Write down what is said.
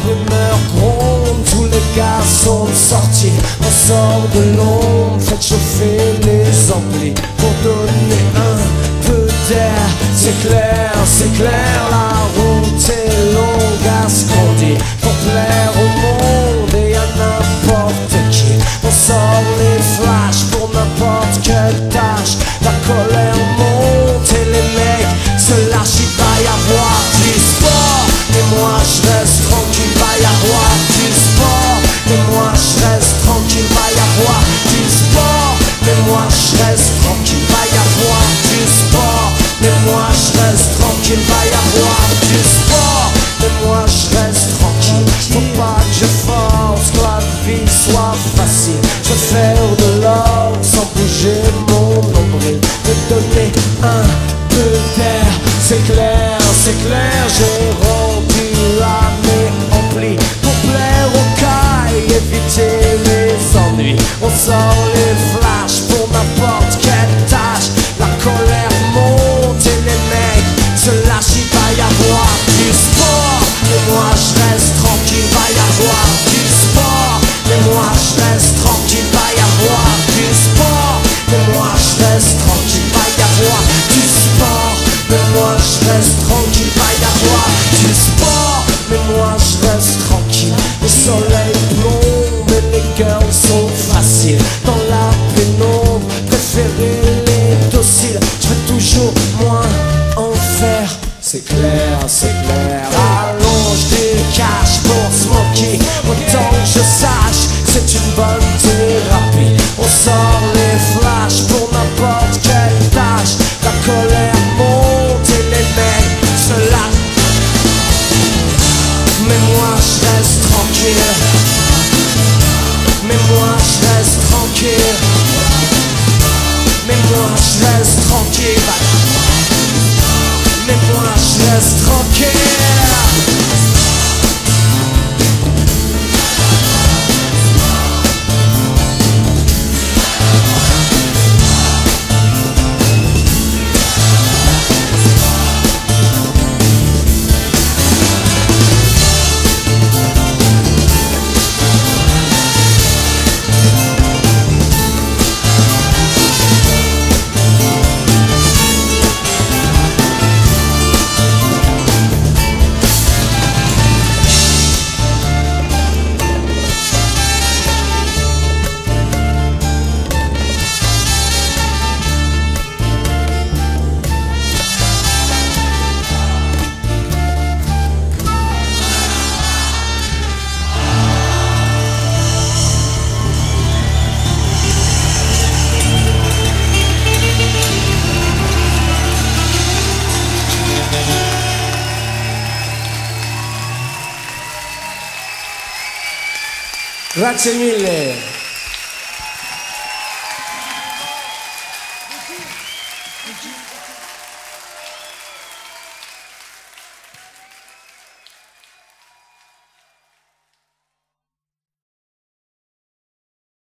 rumeur gronde, tous les gars sont sortis. On sort de l'ombre, faites chauffer les amplis pour donner un peu d'air. C'est clair, la route est longue à ce qu'on dit. Pour plaire au monde et à n'importe qui, on sort les flashs pour n'importe quelle tâche. La colère monte et les mecs se lâchent. Il va y avoir du sport, et moi je reste tranquille. Va y avoir du sport, et moi je reste tranquille. Va y avoir du sport, mais moi je reste tranquille. Va y avoir du sport, mais moi je reste tranquille. Va y avoir du sport, mais moi je reste tranquille. Faut pas que je force, que la vie soit facile. Je veux faire de l'or sans bouger mon nombril. Me donner un peu d'air. C'est clair, j'ai rempli l'année amplie pour plaire aux cailles, éviter les ennuis. On sort les flashs pour n'importe quelle tâche. La colère monte et les mecs se lâchent. Il va y avoir du sport, mais moi je reste tranquille. Va y avoir du sport, mais moi je reste tranquille. Va y avoir du sport, mais moi je reste tranquille. Va y avoir du sport, mais moi je reste tranquille. Va y avoir du sport, mais moi je reste tranquille. Le soleil plombe et les girls sont faciles. Dans la pénombre, préférez les dociles. Je veux toujours moins en faire. C'est clair, allonge du cash pour smoker. Autant que je sache, c'est une bonne thérapie. On sort les flashs pour n'importe quelle tâche. La colère monte et les mecs se lâchent. Mais moi je reste tranquille. Mais moi je reste tranquille. Mais moi je reste tranquille. Mais moi je reste tranquille. Grazie mille.